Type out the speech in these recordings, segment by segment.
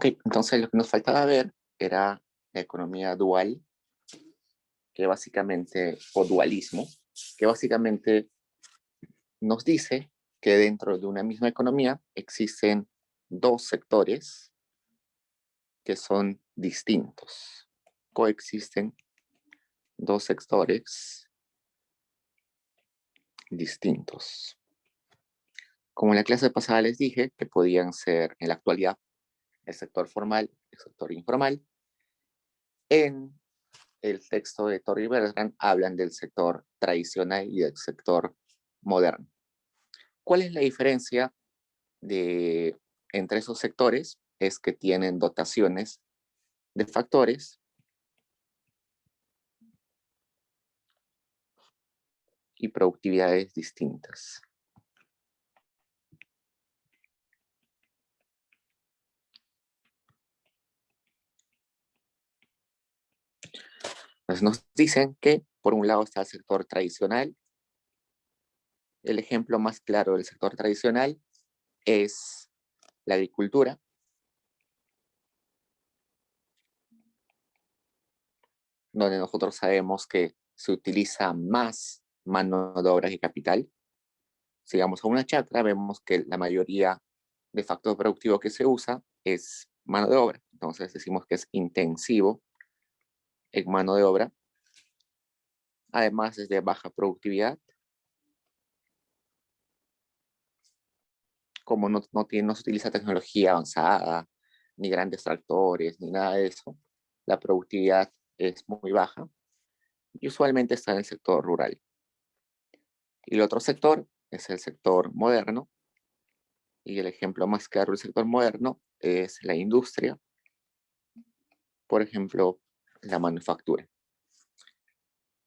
Ok, entonces lo que nos faltaba ver era la economía dual, que básicamente, o dualismo, que básicamente nos dice que dentro de una misma economía existen dos sectores que son distintos. Coexisten dos sectores distintos. Como en la clase pasada les dije, que podían ser en la actualidad el sector formal, el sector informal. En el texto de Torrey Bertrand hablan del sector tradicional y del sector moderno. ¿Cuál es la diferencia entre esos sectores? Es que tienen dotaciones de factores y productividades distintas. Entonces nos dicen que por un lado está el sector tradicional. El ejemplo más claro del sector tradicional es la agricultura, donde nosotros sabemos que se utiliza más mano de obra que capital. Si vamos a una chacra, vemos que la mayoría de factor productivo que se usa es mano de obra. Entonces decimos que es intensivo en mano de obra. Además es de baja productividad. Como no se utiliza tecnología avanzada, ni grandes tractores, ni nada de eso, la productividad es muy baja y usualmente está en el sector rural. Y el otro sector es el sector moderno, y el ejemplo más claro del sector moderno es la industria, por ejemplo, la manufactura.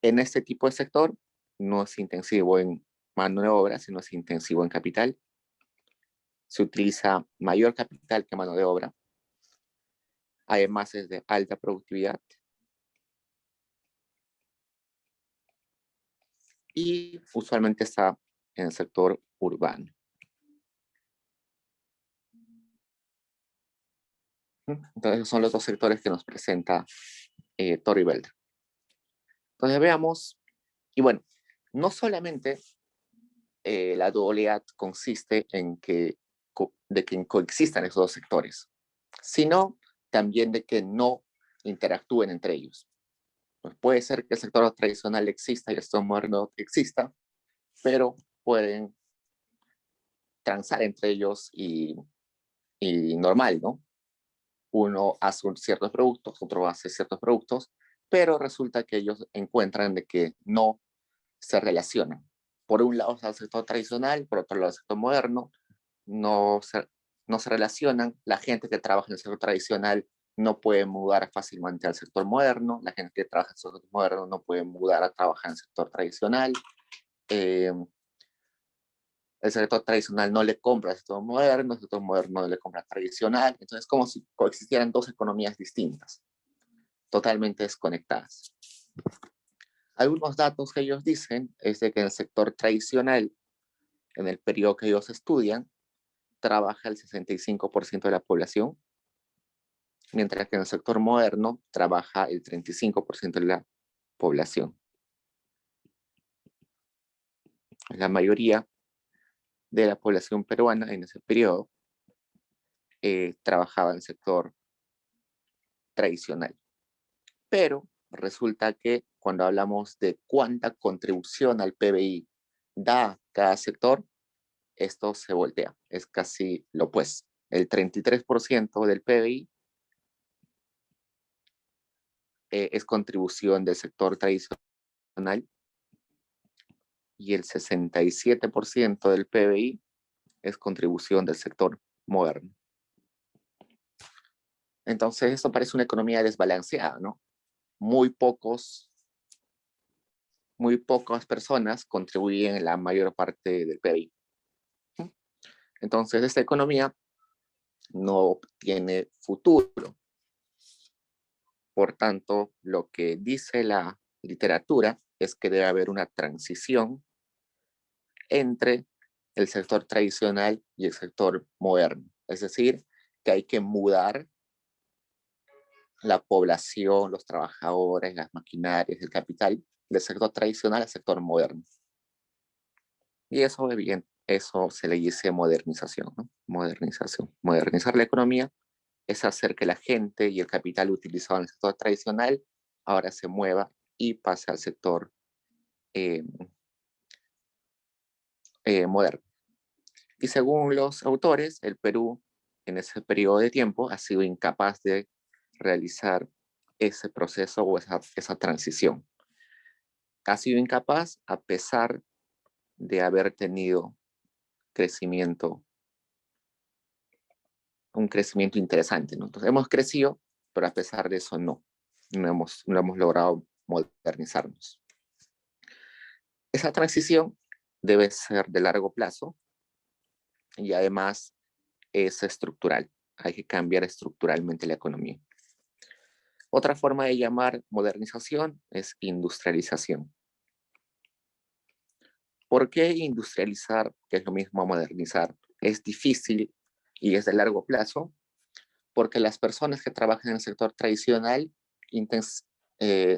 En este tipo de sector no es intensivo en mano de obra, sino es intensivo en capital. Se utiliza mayor capital que mano de obra. Además es de alta productividad. Y usualmente está en el sector urbano. Entonces esos son los dos sectores que nos presenta Torrey Beltrán. Entonces veamos, y bueno, no solamente la dualidad consiste en que coexistan esos dos sectores, sino también de que no interactúen entre ellos. Pues puede ser que el sector tradicional exista y el sector moderno exista, pero pueden transar entre ellos y normal, ¿no? Uno hace ciertos productos, otro hace ciertos productos, pero resulta que ellos encuentran de que no se relacionan. Por un lado está el sector tradicional, por otro lado el sector moderno, no se, no se relacionan. La gente que trabaja en el sector tradicional no puede mudar fácilmente al sector moderno, la gente que trabaja en el sector moderno no puede mudar a trabajar en el sector tradicional. El sector tradicional no le compra al sector moderno, el sector moderno no le compra al tradicional. Entonces es como si coexistieran dos economías distintas, totalmente desconectadas. Algunos datos que ellos dicen es de que en el sector tradicional, en el periodo que ellos estudian, trabaja el 65% de la población, mientras que en el sector moderno trabaja el 35% de la población. La mayoría de la población peruana en ese periodo trabajaba en el sector tradicional. Pero resulta que cuando hablamos de cuánta contribución al PBI da cada sector, esto se voltea. Es casi lo opuesto. El 33% del PBI es contribución del sector tradicional y el 67% del PBI es contribución del sector moderno. Entonces, esto parece una economía desbalanceada, ¿no? Muy pocas personas contribuyen en la mayor parte del PBI. Entonces, esta economía no tiene futuro. Por tanto, lo que dice la literatura es que debe haber una transición entre el sector tradicional y el sector moderno. Es decir, que hay que mudar la población, los trabajadores, las maquinarias, el capital, del sector tradicional al sector moderno. Y eso, bien, eso se le dice modernización, ¿no? Modernización. Modernizar la economía es hacer que la gente y el capital utilizado en el sector tradicional ahora se mueva y pase al sector eh, moderno. Y según los autores, el Perú en ese periodo de tiempo ha sido incapaz de realizar ese proceso o esa transición. Ha sido incapaz a pesar de haber tenido crecimiento, un crecimiento interesante, ¿no? Entonces hemos crecido, pero a pesar de eso no hemos logrado modernizarnos. Esa transición debe ser de largo plazo y además es estructural. Hay que cambiar estructuralmente la economía. Otra forma de llamar modernización es industrialización. ¿Por qué industrializar, que es lo mismo a modernizar, es difícil y es de largo plazo? Porque las personas que trabajan en el sector tradicional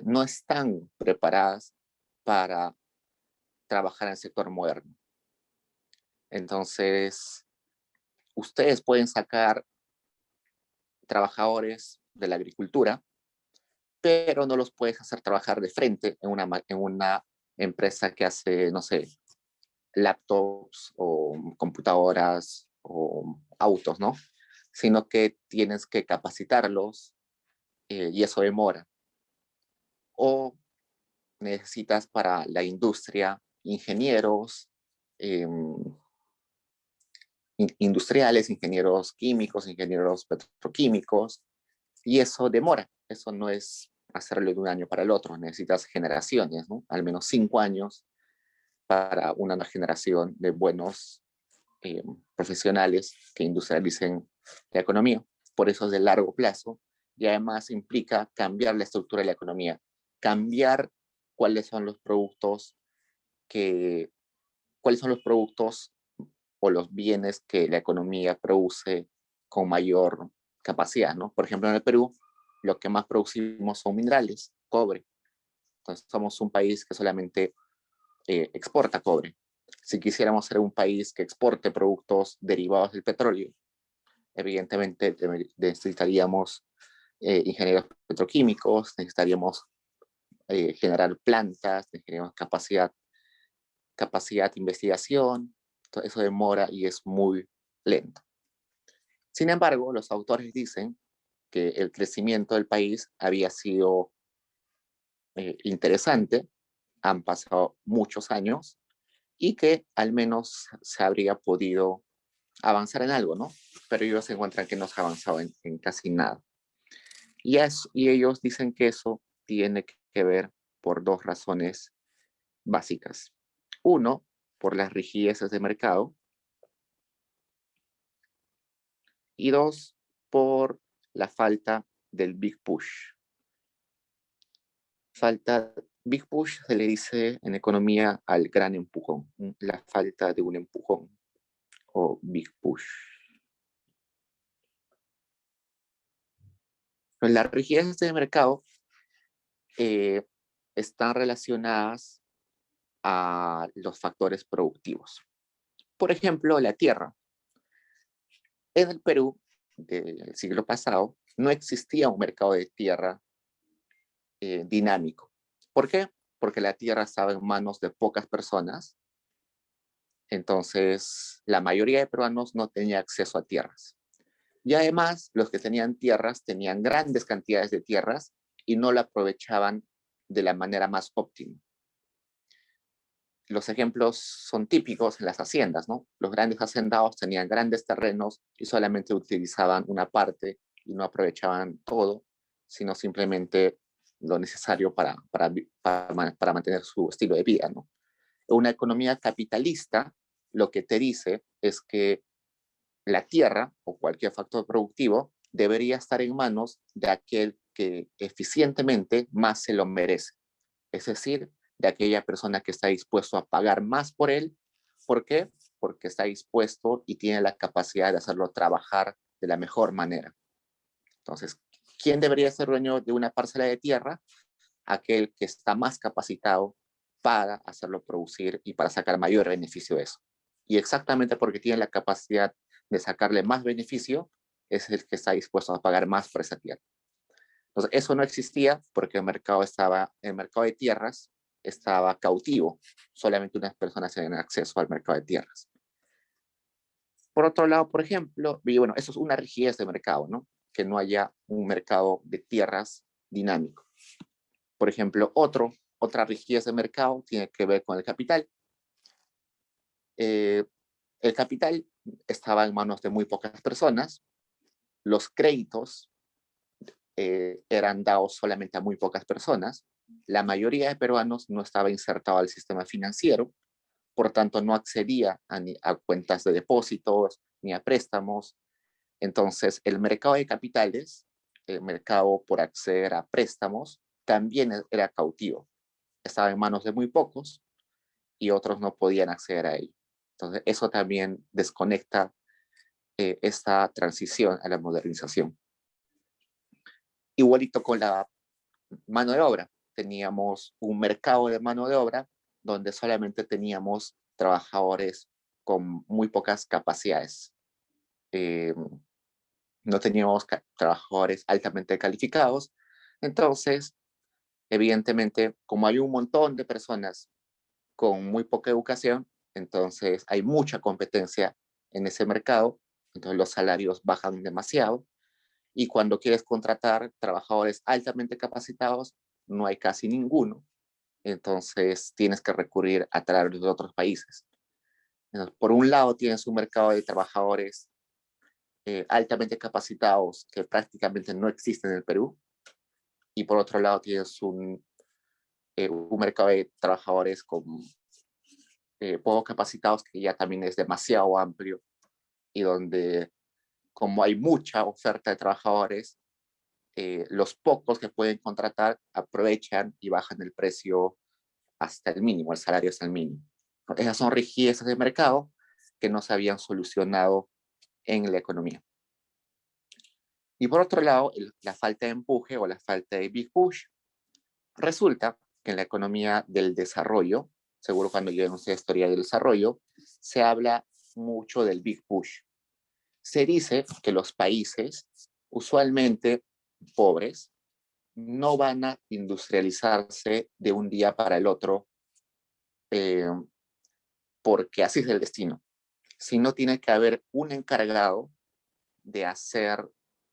no están preparadas para trabajar en el sector moderno. Entonces, ustedes pueden sacar trabajadores de la agricultura, pero no los puedes hacer trabajar de frente en una empresa que hace, no sé, laptops o computadoras o autos, ¿no? Sino que tienes que capacitarlos y eso demora. O necesitas para la industria ingenieros eh, industriales, ingenieros químicos, ingenieros petroquímicos, y eso demora. Eso no es hacerlo de un año para el otro, necesitas generaciones, ¿no? Al menos 5 años para una generación de buenos profesionales que industrialicen la economía. Por eso es de largo plazo y además implica cambiar la estructura de la economía, cambiar cuáles son los productos que, cuáles son los productos o los bienes que la economía produce con mayor capacidad, ¿no? Por ejemplo, en el Perú, lo que más producimos son minerales, cobre. Entonces, somos un país que solamente exporta cobre. Si quisiéramos ser un país que exporte productos derivados del petróleo, evidentemente necesitaríamos ingenieros petroquímicos, necesitaríamos generar plantas, necesitaríamos capacidad de investigación, todo eso demora y es muy lento. Sin embargo, los autores dicen que el crecimiento del país había sido interesante, han pasado muchos años y que al menos se habría podido avanzar en algo, ¿no? Pero ellos encuentran que no se ha avanzado en casi nada. Y ellos dicen que eso tiene que ver por dos razones básicas. Uno, por las rigideces de mercado, y dos, por la falta del Big Push. Big Push se le dice en economía al gran empujón, la falta de un empujón o Big Push. Las rigideces de mercado eh, están relacionadas a los factores productivos. Por ejemplo, la tierra. En el Perú del siglo pasado no existía un mercado de tierra dinámico. ¿Por qué? Porque la tierra estaba en manos de pocas personas, entonces la mayoría de peruanos no tenía acceso a tierras. Y además, los que tenían tierras tenían grandes cantidades de tierras y no la aprovechaban de la manera más óptima. Los ejemplos son típicos en las haciendas, ¿no? Los grandes hacendados tenían grandes terrenos y solamente utilizaban una parte y no aprovechaban todo, sino simplemente lo necesario para mantener su estilo de vida, ¿no? Una economía capitalista lo que te dice es que la tierra o cualquier factor productivo debería estar en manos de aquel que eficientemente más se lo merece. Es decir, de aquella persona que está dispuesto a pagar más por él. ¿Por qué? Porque está dispuesto y tiene la capacidad de hacerlo trabajar de la mejor manera. Entonces, ¿quién debería ser dueño de una parcela de tierra? Aquel que está más capacitado para hacerlo producir y para sacar mayor beneficio de eso. Y exactamente porque tiene la capacidad de sacarle más beneficio, es el que está dispuesto a pagar más por esa tierra. Entonces, eso no existía porque el mercado de tierras estaba cautivo. Solamente unas personas tenían acceso al mercado de tierras. Por otro lado, por ejemplo, y bueno, eso es una rigidez de mercado, ¿no? Que no haya un mercado de tierras dinámico. Por ejemplo, otra rigidez de mercado tiene que ver con el capital. Eh, el capital estaba en manos de muy pocas personas. Los créditos eran dados solamente a muy pocas personas. La mayoría de peruanos no estaba insertado al sistema financiero, por tanto no accedía a cuentas de depósitos ni a préstamos. Entonces, el mercado de capitales, el mercado por acceder a préstamos, también era cautivo. Estaba en manos de muy pocos y otros no podían acceder a ello. Entonces, eso también desconecta esta transición a la modernización. Igualito con la mano de obra. Teníamos un mercado de mano de obra donde solamente teníamos trabajadores con muy pocas capacidades. No teníamos trabajadores altamente calificados. Entonces, evidentemente, como hay un montón de personas con muy poca educación, entonces hay mucha competencia en ese mercado, entonces los salarios bajan demasiado y cuando quieres contratar trabajadores altamente capacitados, no hay casi ninguno, entonces tienes que recurrir a traerlos de otros países. Entonces, por un lado tienes un mercado de trabajadores altamente capacitados que prácticamente no existen en el Perú, y por otro lado tienes un mercado de trabajadores con poco capacitados que ya también es demasiado amplio y donde como hay mucha oferta de trabajadores, los pocos que pueden contratar aprovechan y bajan el precio hasta el mínimo, el salario hasta el mínimo. Esas son rigidezas de mercado que no se habían solucionado en la economía. Y por otro lado, la falta de empuje o la falta de big push. Resulta que en la economía del desarrollo, seguro cuando lleguemos a la historia del desarrollo, se habla mucho del big push. Se dice que los países, usualmente pobres, no van a industrializarse de un día para el otro eh, porque así es el destino, sino tiene que haber un encargado de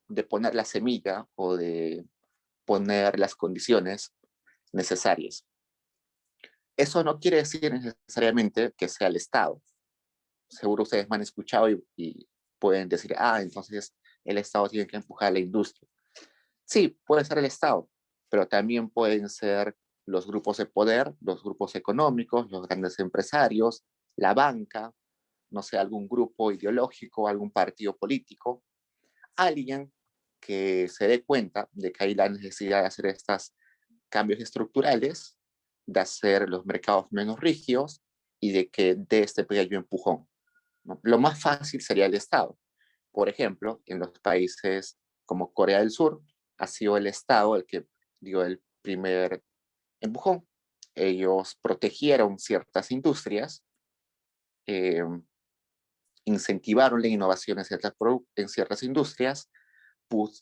de poner la semilla o de poner las condiciones necesarias. Eso no quiere decir necesariamente que sea el Estado. Seguro ustedes me han escuchado y pueden decir, entonces el Estado tiene que empujar la industria. Sí, puede ser el Estado, pero también pueden ser los grupos de poder, los grupos económicos, los grandes empresarios, la banca, no sé, algún grupo ideológico, algún partido político, alguien que se dé cuenta de que hay la necesidad de hacer estos cambios estructurales, de hacer los mercados menos rígidos y de que dé este pequeño empujón, ¿no? Lo más fácil sería el Estado. Por ejemplo, en los países como Corea del Sur, ha sido el Estado el que dio el primer empujón. Ellos protegieron ciertas industrias, eh, incentivaron la innovación en ciertas industrias,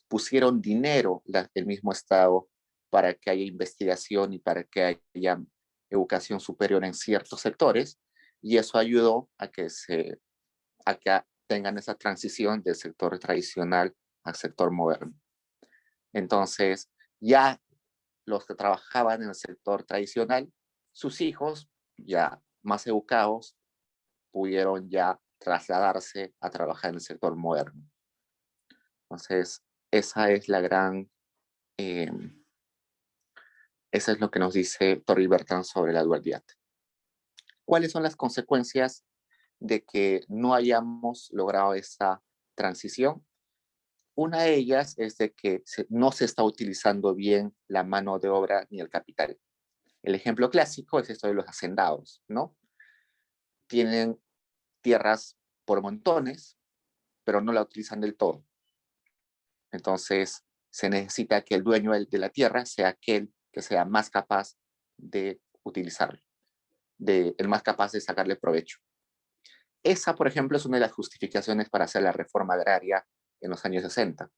pusieron dinero el mismo Estado para que haya investigación y para que haya educación superior en ciertos sectores, y eso ayudó a que tengan esa transición del sector tradicional al sector moderno. Entonces, ya los que trabajaban en el sector tradicional, sus hijos, ya más educados, pudieron ya trasladarse a trabajar en el sector moderno. Entonces, esa es la gran, eh, eso es lo que nos dice Torrey Bertrand sobre la dualidad. ¿Cuáles son las consecuencias de que no hayamos logrado esa transición? Una de ellas es de que no se está utilizando bien la mano de obra ni el capital. El ejemplo clásico es esto de los hacendados, ¿no? Tienen tierras por montones, pero no la utilizan del todo. Entonces, se necesita que el dueño de la tierra sea aquel que sea más capaz de utilizarlo, el más capaz de sacarle provecho. Esa, por ejemplo, es una de las justificaciones para hacer la reforma agraria en los años 60.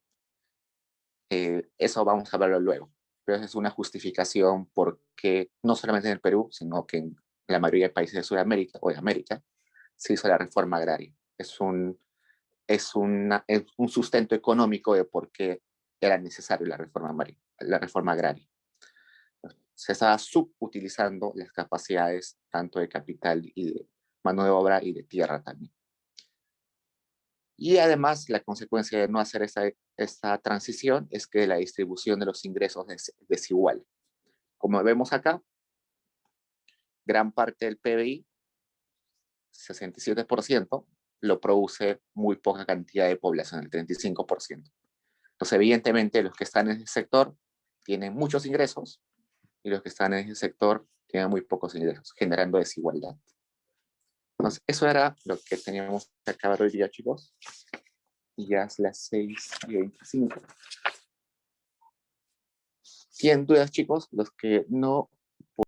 Eso vamos a verlo luego. Pero esa es una justificación porque no solamente en el Perú, sino que en la mayoría de países de Sudamérica o de América se hizo la reforma agraria. Es un sustento económico de por qué era necesaria la reforma agraria. Se estaba subutilizando las capacidades tanto de capital y de mano de obra y de tierra también. Y además, la consecuencia de no hacer esta transición es que la distribución de los ingresos es desigual. Como vemos acá, gran parte del PBI, 67%, lo produce muy poca cantidad de población, el 35%. Entonces, evidentemente, los que están en ese sector tienen muchos ingresos y los que están en ese sector tienen muy pocos ingresos, generando desigualdad. Entonces, eso era lo que teníamos que acabar hoy día, chicos. Y ya es las 6:25. ¿Tienen dudas, chicos? Los que no